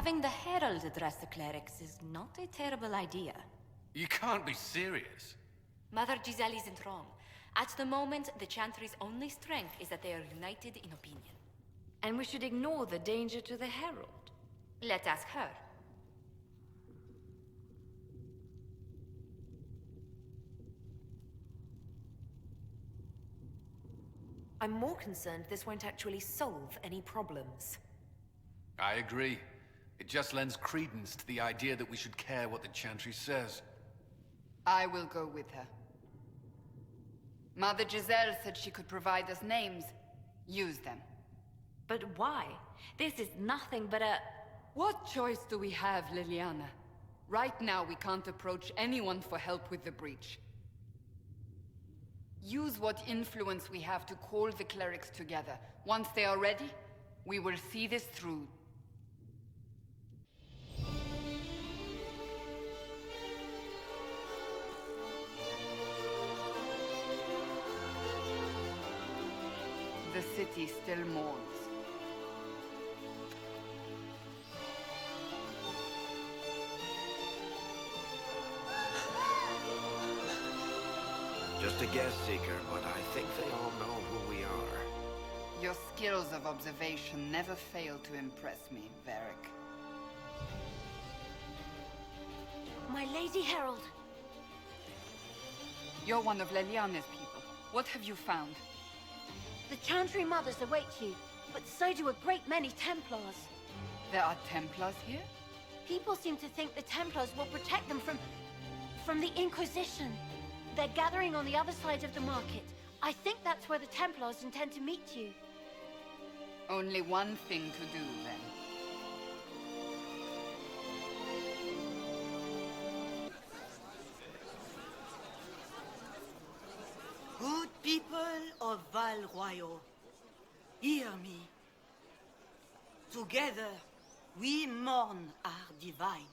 Having the Herald address the clerics is not a terrible idea. You can't be serious. Mother Giselle isn't wrong. At the moment, the Chantry's only strength is that they are united in opinion. And we should ignore the danger to the Herald. Let's ask her. I'm more concerned this won't actually solve any problems. I agree. It just lends credence to the idea that we should care what the Chantry says. I will go with her. Mother Giselle said she could provide us names. Use them. But why? This is nothing but a... What choice do we have, Liliana? Right now, we can't approach anyone for help with the breach. Use what influence we have to call the clerics together. Once they are ready, we will see this through. The city still mourns. Just a guest seeker, but I think they all know who we are. Your skills of observation never fail to impress me, Varric. My Lady Herald! You're one of Leliana's people. What have you found? The Chantry Mothers await you, but so do a great many Templars. There are Templars here? People seem to think the Templars will protect them from the Inquisition. They're gathering on the other side of the market. I think that's where the Templars intend to meet you. Only one thing to do, then. Good people of Val Royal, hear me. Together, we mourn our divine.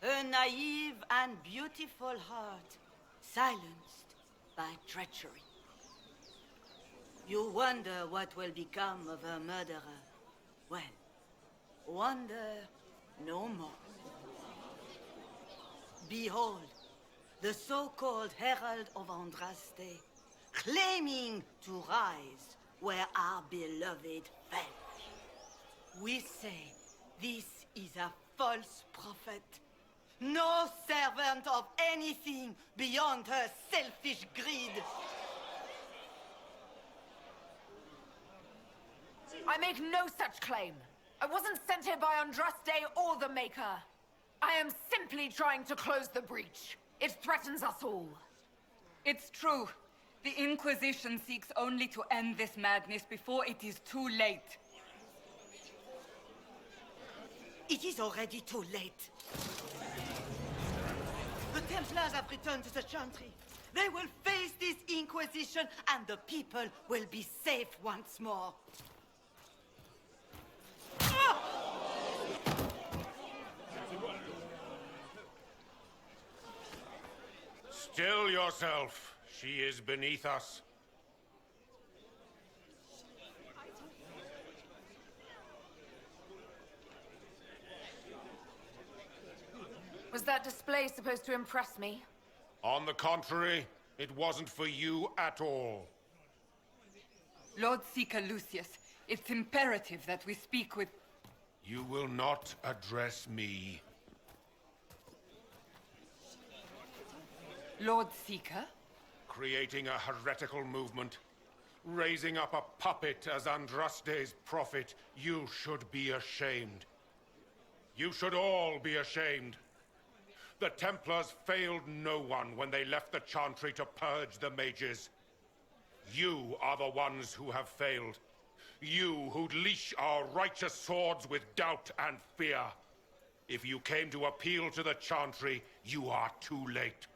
A naive and beautiful heart, silenced by treachery. You wonder what will become of a murderer. Well, wonder no more. Behold, the so-called Herald of Andraste, claiming to rise where our beloved fell. We say this is a false prophet. No servant of anything beyond her selfish greed. I make no such claim. I wasn't sent here by Andraste or the Maker. I am simply trying to close the breach. It threatens us all. It's true. The Inquisition seeks only to end this madness before it is too late. It is already too late. The Templars have returned to the Chantry. They will face this Inquisition, and the people will be safe once more. Still yourself. She is beneath us. Was that display supposed to impress me? On the contrary, it wasn't for you at all. Lord Seeker Lucius, it's imperative that we speak with... You will not address me. Lord Seeker? Creating a heretical movement. Raising up a puppet as Andraste's prophet. You should be ashamed. You should all be ashamed. The Templars failed no one when they left the Chantry to purge the mages. You are the ones who have failed. You who'd leash our righteous swords with doubt and fear. If you came to appeal to the Chantry, you are too late.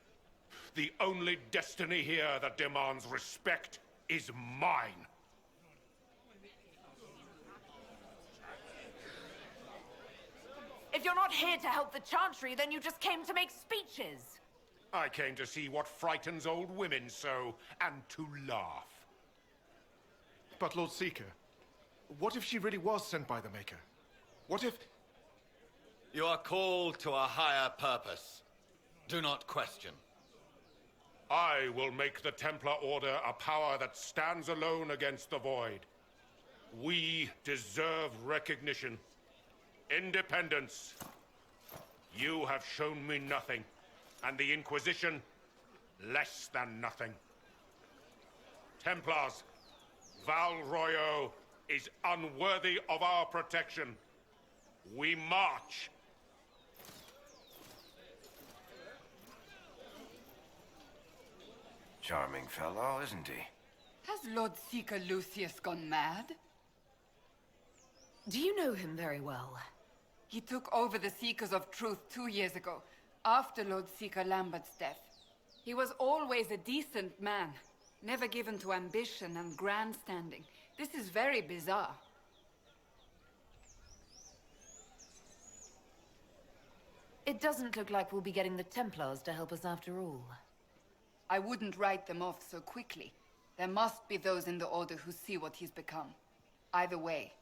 The only destiny here that demands respect is mine. If you're not here to help the Chantry, then you just came to make speeches. I came to see what frightens old women so, and to laugh. But Lord Seeker, what if she really was sent by the Maker? What if... You are called to a higher purpose. Do not question. I will make the Templar Order a power that stands alone against the Void. We deserve recognition. Independence. You have shown me nothing, and the Inquisition, less than nothing. Templars, Val Royo is unworthy of our protection. We march. Charming fellow, isn't he? Has Lord Seeker Lucius gone mad? Do you know him very well? He took over the Seekers of Truth 2 years ago, after Lord Seeker Lambert's death. He was always a decent man, never given to ambition and grandstanding. This is very bizarre. It doesn't look like we'll be getting the Templars to help us after all. I wouldn't write them off so quickly. There must be those in the Order who see what he's become. Either way,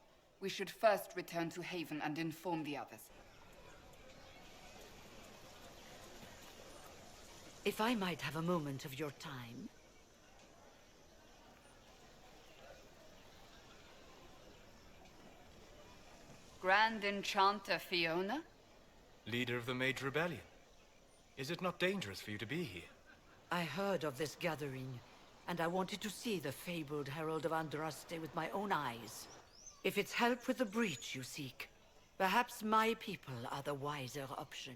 we should first return to Haven and inform the others. If I might have a moment of your time. Grand Enchanter Fiona? Leader of the Mage Rebellion. Is it not dangerous for you to be here? I heard of this gathering, and I wanted to see the fabled Herald of Andraste with my own eyes. If it's help with the breach you seek, perhaps my people are the wiser option.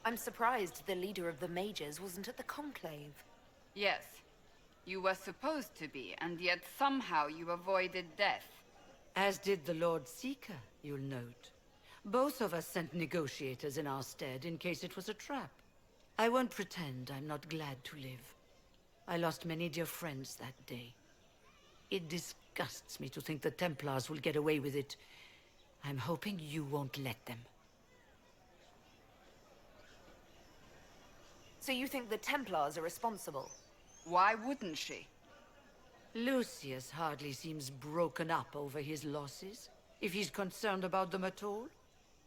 I'm surprised the leader of the mages wasn't at the conclave. Yes. You were supposed to be, and yet somehow you avoided death. As did the Lord Seeker, you'll note. Both of us sent negotiators in our stead in case it was a trap. I won't pretend I'm not glad to live. I lost many dear friends that day. It disgusts me to think the Templars will get away with it. I'm hoping you won't let them. So you think the Templars are responsible? Why wouldn't she? Lucius hardly seems broken up over his losses, if he's concerned about them at all.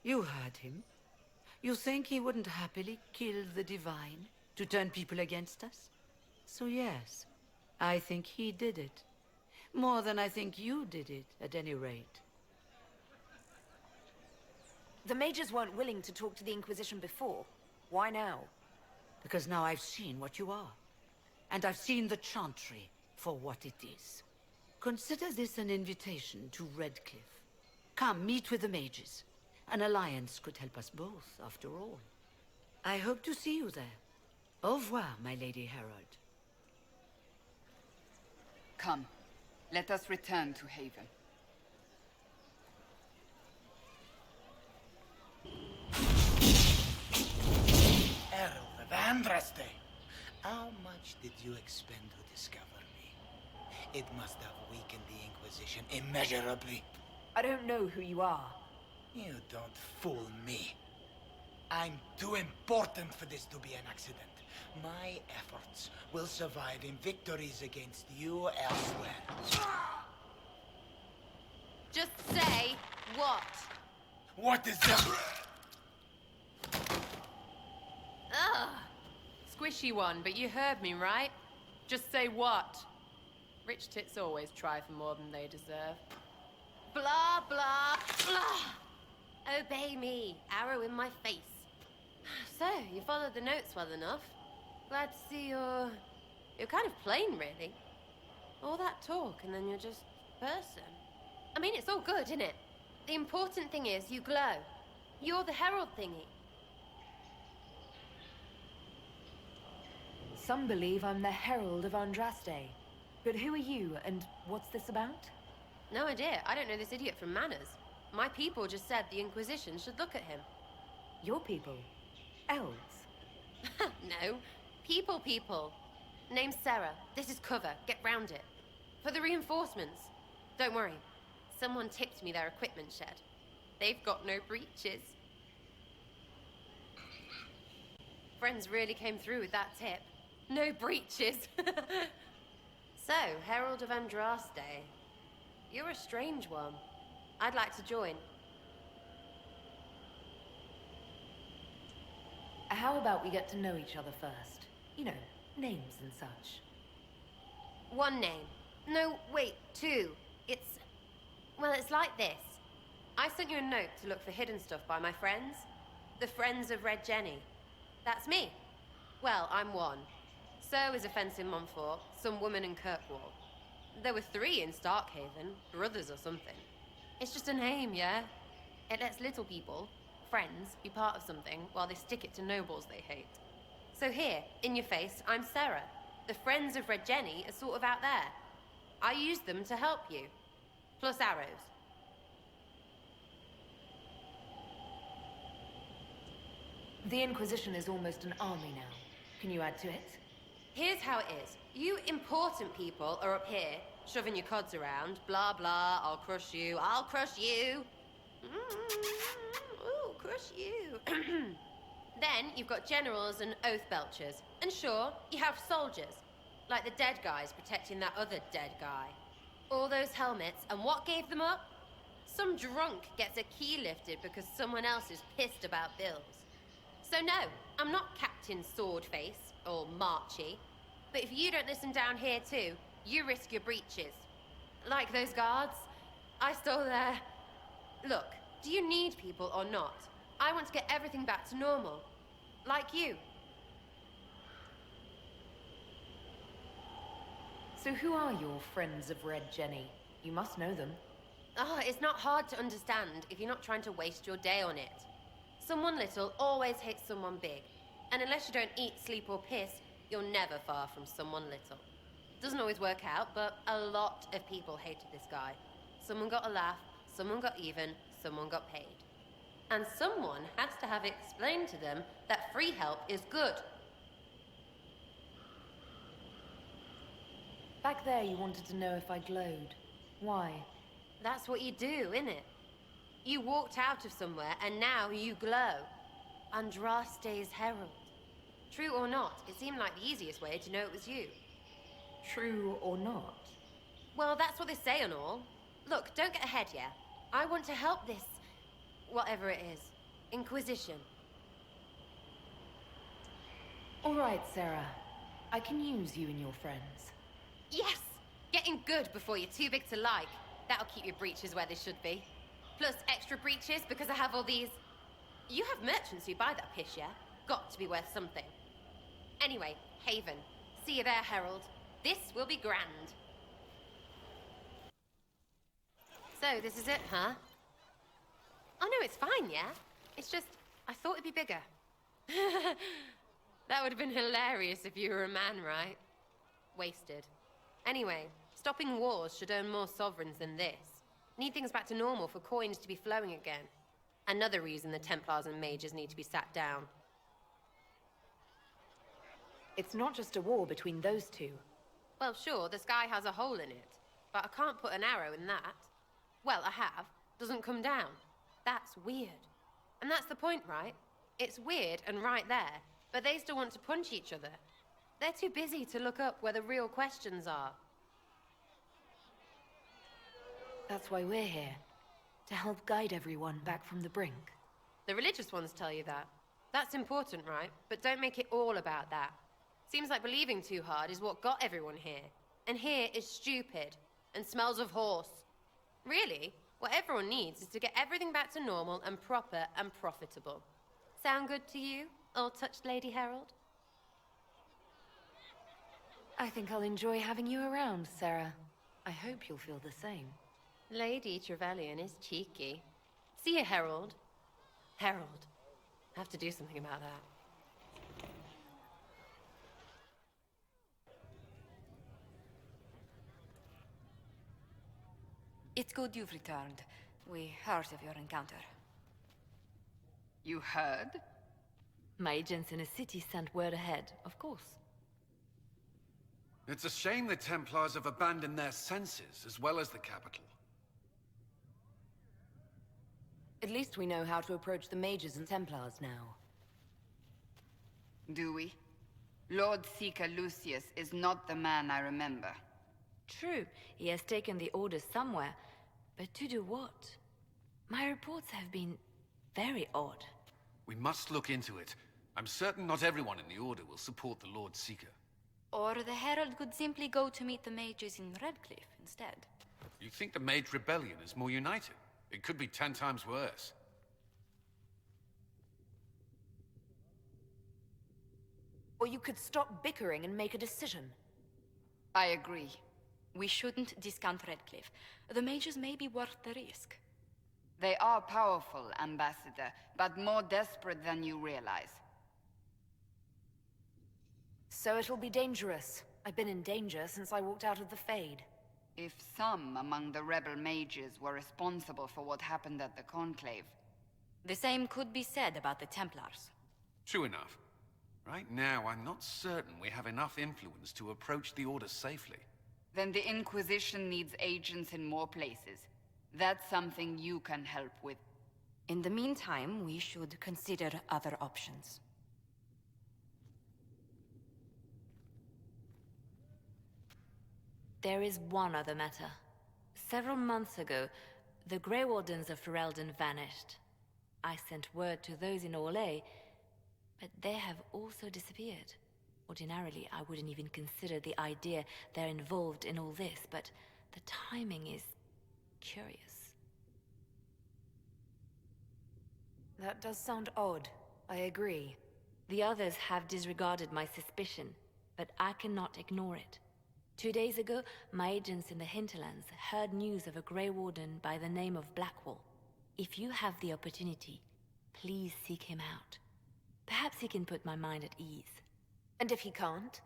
You heard him. You think he wouldn't happily kill the Divine to turn people against us? So yes, I think he did it. More than I think you did it, at any rate. The mages weren't willing to talk to the Inquisition before. Why now? Because now I've seen what you are. And I've seen the Chantry for what it is. Consider this an invitation to Redcliffe. Come, meet with the mages. An alliance could help us both, after all. I hope to see you there. Au revoir, my Lady Herald. Come, let us return to Haven. Herald of Andraste, how much did you expend to discover me? It must have weakened the Inquisition immeasurably. I don't know who you are. You don't fool me. I'm too important for this to be an accident. My efforts will survive in victories against you elsewhere. Just say what? What is that? Ugh. Squishy one, but you heard me, right? Just say what? Rich tits always try for more than they deserve. Blah, blah, blah. Obey me. Arrow in my face. So, you followed the notes well enough. Glad to see you're kind of plain, really. All that talk, and then you're just person. I mean, it's all good, isn't it? The important thing is you glow. You're the herald thingy. Some believe I'm the Herald of Andraste. But who are you, and what's this about? No idea. I don't know this idiot from Manners. My people just said the Inquisition should look at him. Your people? Elves? No. People. Name's Sarah. This is cover. Get round it. For the reinforcements. Don't worry. Someone tipped me their equipment shed. They've got no breaches. Friends really came through with that tip. No breaches. So, Herald of Andraste. You're a strange one. I'd like to join. How about we get to know each other first? You know, names and such. One name. No, wait, two. Well, it's like this. I sent you a note to look for hidden stuff by my friends. The Friends of Red Jenny. That's me. Well, I'm one. So is a fence in Montfort, some woman in Kirkwall. There were 3 in Starkhaven, brothers or something. It's just a name, yeah? It lets little people, friends, be part of something while they stick it to nobles they hate. So here, in your face, I'm Sarah. The Friends of Red Jenny are sort of out there. I use them to help you. Plus arrows. The Inquisition is almost an army now. Can you add to it? Here's how it is. You important people are up here, shoving your cods around. Blah, blah, I'll crush you, I'll crush you. Ooh, crush you. Then you've got generals and oath belchers. And sure, you have soldiers. Like the dead guys protecting that other dead guy. All those helmets, and what gave them up? Some drunk gets a key lifted because someone else is pissed about bills. So no, I'm not Captain Swordface, or Marchy. But if you don't listen down here too, you risk your breeches. Like those guards, I stole their... Look, do you need people or not? I want to get everything back to normal. Like you. So who are your Friends of Red Jenny? You must know them. Oh, it's not hard to understand if you're not trying to waste your day on it. Someone little always hates someone big. And unless you don't eat, sleep, or piss, you're never far from someone little. Doesn't always work out, but a lot of people hated this guy. Someone got a laugh, someone got even, someone got paid. And someone has to have explained to them that free help is good. Back there you wanted to know if I glowed. Why? That's what you do, innit? You walked out of somewhere and now you glow. Andraste's herald. True or not, it seemed like the easiest way to know it was you. True or not? Well, that's what they say and all. Look, don't get ahead, yeah? I want to help this... whatever it is. Inquisition. All right, Sarah. I can use you and your friends. Yes! Getting good before you're too big to like. That'll keep your breeches where they should be. Plus extra breeches because I have all these... You have merchants who buy that piss, yeah? Got to be worth something. Anyway, Haven. See you there, Herald. This will be grand. So, this is it, huh? Oh no, it's fine, yeah? It's just, I thought it'd be bigger. That would have been hilarious if you were a man, right? Wasted. Anyway, stopping wars should earn more sovereigns than this. Need things back to normal for coins to be flowing again. Another reason the Templars and mages need to be sat down. It's not just a war between those two. Well, sure, the sky has a hole in it. But I can't put an arrow in that. Well, I have. Doesn't come down. That's weird. And that's the point, right? It's weird and right there, but they still want to punch each other. They're too busy to look up where the real questions are. That's why we're here. To help guide everyone back from the brink. The religious ones tell you that. That's important, right? But don't make it all about that. Seems like believing too hard is what got everyone here. And here is stupid and smells of horse. Really, what everyone needs is to get everything back to normal and proper and profitable. Sound good to you, old-touched Lady Herald? I think I'll enjoy having you around, Sarah. I hope you'll feel the same. Lady Trevelyan is cheeky. See you, Herald. Herald. Have to do something about that. It's good you've returned. We heard of your encounter. You heard? My agents in the city sent word ahead, of course. It's a shame the Templars have abandoned their senses, as well as the capital. At least we know how to approach the mages and Templars now. Do we? Lord Seeker Lucius is not the man I remember. True, he has taken the orders somewhere. But to do what? My reports have been very odd. We must look into it. I'm certain not everyone in the Order will support the Lord Seeker. Or the Herald could simply go to meet the mages in Redcliffe instead. You think the Mage Rebellion is more united? It could be 10 times worse. Or you could stop bickering and make a decision. I agree. We shouldn't discount Redcliffe. The mages may be worth the risk. They are powerful, Ambassador, but more desperate than you realize. So it'll be dangerous. I've been in danger since I walked out of the Fade. If some among the rebel mages were responsible for what happened at the Conclave... The same could be said about the Templars. True enough. Right now, I'm not certain we have enough influence to approach the Order safely. Then the Inquisition needs agents in more places. That's something you can help with. In the meantime, we should consider other options. There is one other matter. Several months ago, the Grey Wardens of Ferelden vanished. I sent word to those in Orlais, but they have also disappeared. Ordinarily, I wouldn't even consider the idea they're involved in all this, but the timing is curious. That does sound odd. I agree. The others have disregarded my suspicion, but I cannot ignore it. 2 days ago, my agents in the hinterlands heard news of a Grey Warden by the name of Blackwall. If you have the opportunity, please seek him out. Perhaps he can put my mind at ease. And if he can't?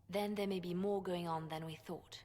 Then there may be more going on than we thought.